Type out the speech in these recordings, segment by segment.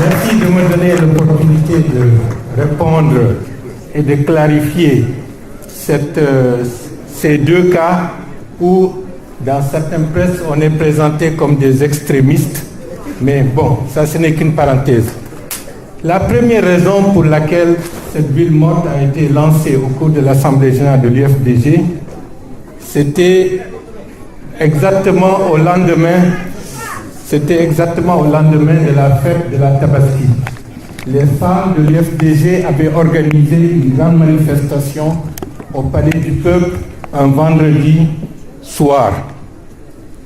Merci de me donner l'opportunité de répondre et de clarifier ces deux cas où, dans certaines presses, on est présenté comme des extrémistes. Mais bon, ça ce n'est qu'une parenthèse. La première raison pour laquelle cette ville morte a été lancée au cours de l'Assemblée générale de l'UFDG, c'était exactement au lendemain de la fête de la Tabaski. Les femmes de l'UFDG avaient organisé une grande manifestation au Palais du Peuple un vendredi soir.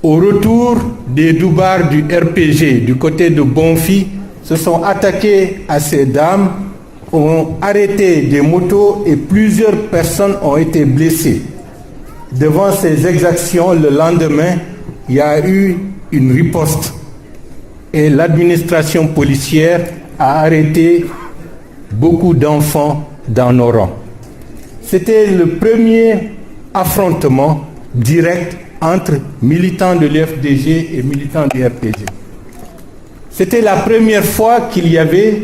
Au retour, des doubards du RPG du côté de Bonfi se sont attaqués à ces dames, ont arrêté des motos et plusieurs personnes ont été blessées. Devant ces exactions, le lendemain, il y a eu une riposte et l'administration policière a arrêté beaucoup d'enfants dans nos rangs. C'était le premier affrontement direct entre militants de l'UFDG et militants du RPG. C'était la première fois qu'il y avait,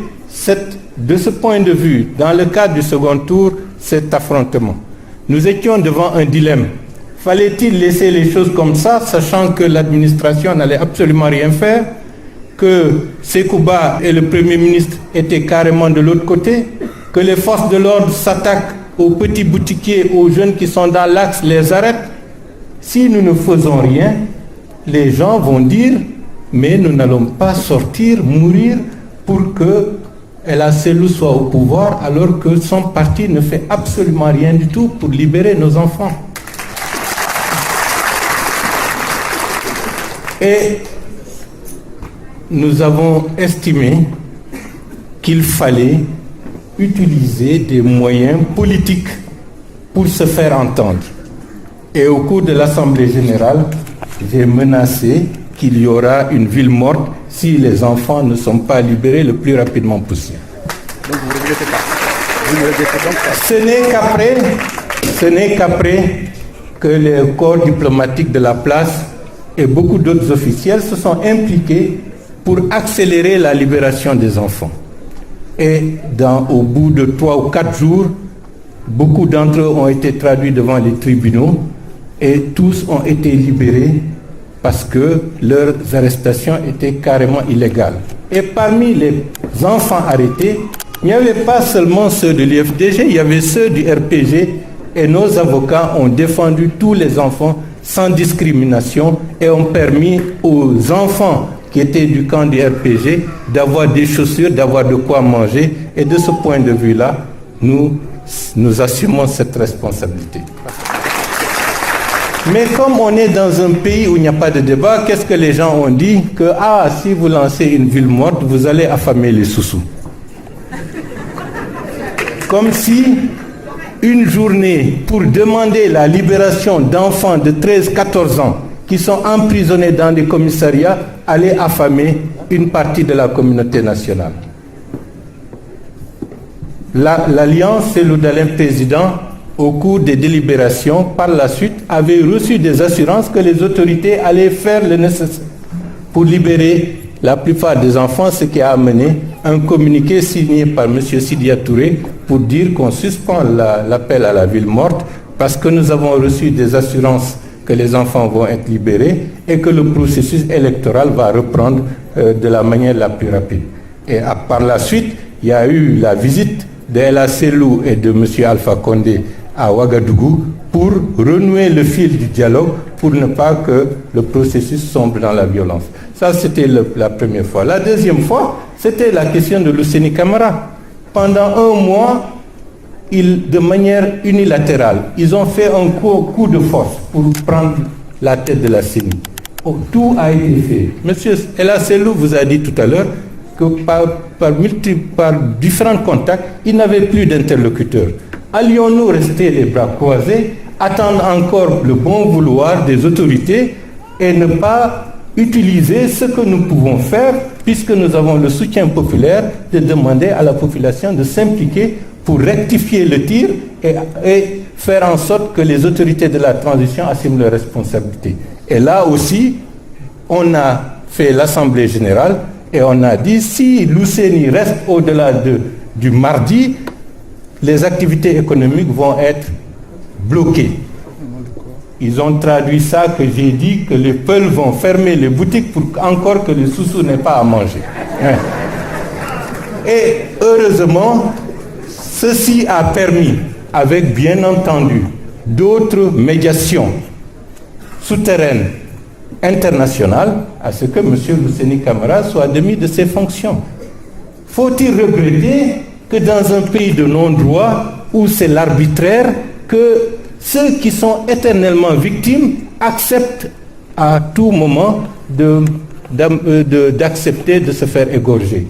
de ce point de vue, dans le cadre du second tour, cet affrontement. Nous étions devant un dilemme. Fallait-il laisser les choses comme ça, sachant que l'administration n'allait absolument rien faire, que Sekouba et le Premier ministre étaient carrément de l'autre côté, que les forces de l'ordre s'attaquent aux petits boutiquiers, aux jeunes qui sont dans l'axe, les arrêtent? Si nous ne faisons rien, les gens vont dire « mais nous n'allons pas sortir, mourir pour que El Asselou soit au pouvoir alors que son parti ne fait absolument rien du tout pour libérer nos enfants. » Et nous avons estimé qu'il fallait utiliser des moyens politiques pour se faire entendre. Et au cours de l'Assemblée générale, j'ai menacé qu'il y aura une ville morte si les enfants ne sont pas libérés le plus rapidement possible. Donc vous ne regrettez pas. Vous ne regrettez donc pas. Ce n'est qu'après que les corps diplomatiques de la place et beaucoup d'autres officiels se sont impliqués pour accélérer la libération des enfants. Et au bout de 3 ou 4 jours, beaucoup d'entre eux ont été traduits devant les tribunaux et tous ont été libérés parce que leurs arrestations étaient carrément illégales. Et parmi les enfants arrêtés, il n'y avait pas seulement ceux de l'UFDG, il y avait ceux du RPG et nos avocats ont défendu tous les enfants sans discrimination et ont permis aux enfants qui étaient du camp du RPG d'avoir des chaussures, d'avoir de quoi manger. Et de ce point de vue-là, nous assumons cette responsabilité. Mais comme on est dans un pays où il n'y a pas de débat, qu'est-ce que les gens ont dit? Que si vous lancez une ville morte, vous allez affamer les sous-sous. Comme si une journée pour demander la libération d'enfants de 13-14 ans qui sont emprisonnés dans des commissariats allait affamer une partie de la communauté nationale. L'Alliance Cellou Dalein président, au cours des délibérations, par la suite, avait reçu des assurances que les autorités allaient faire le nécessaire pour libérer la plupart des enfants, ce qui a amené un communiqué signé par M. Sidya Touré pour dire qu'on suspend l'appel à la ville morte parce que nous avons reçu des assurances que les enfants vont être libérés et que le processus électoral va reprendre de la manière la plus rapide. Et par la suite, il y a eu la visite de El Asselou et de M. Alpha Condé à Ouagadougou pour renouer le fil du dialogue pour ne pas que le processus sombre dans la violence. Ça, c'était la première fois. La deuxième fois, c'était la question de Luceni Camara. Pendant un mois, de manière unilatérale, ils ont fait un coup de force pour prendre la tête de la CENI. Tout a été fait. Monsieur El Asselou vous a dit tout à l'heure que par différents contacts, il n'avait plus d'interlocuteurs. Allions-nous rester les bras croisés, attendre encore le bon vouloir des autorités et ne pas utiliser ce que nous pouvons faire, puisque nous avons le soutien populaire, de demander à la population de s'impliquer pour rectifier le tir et faire en sorte que les autorités de la transition assument leurs responsabilités. Et là aussi, on a fait l'Assemblée générale Et on a dit, si l'Ousseni reste au-delà du mardi, les activités économiques vont être bloquées. Ils ont traduit ça que j'ai dit que les Peuls vont fermer les boutiques pour encore que les Soussous n'aient pas à manger. Et heureusement, ceci a permis, avec bien entendu d'autres médiations souterraines internationales, à ce que M. L'Ousseni Camara soit démis de ses fonctions. Faut-il regretter que dans un pays de non-droit, où c'est l'arbitraire, que ceux qui sont éternellement victimes acceptent à tout moment d'accepter de se faire égorger.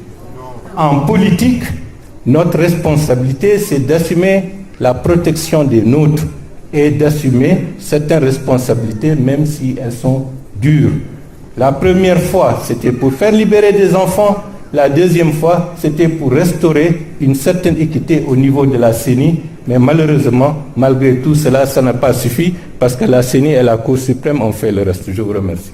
En politique, notre responsabilité, c'est d'assumer la protection des nôtres et d'assumer certaines responsabilités, même si elles sont dures. La première fois, c'était pour faire libérer des enfants. La deuxième fois, c'était pour restaurer une certaine équité au niveau de la CENI. Mais malheureusement, malgré tout cela, ça n'a pas suffi parce que la CENI et la Cour suprême ont fait le reste. Je vous remercie.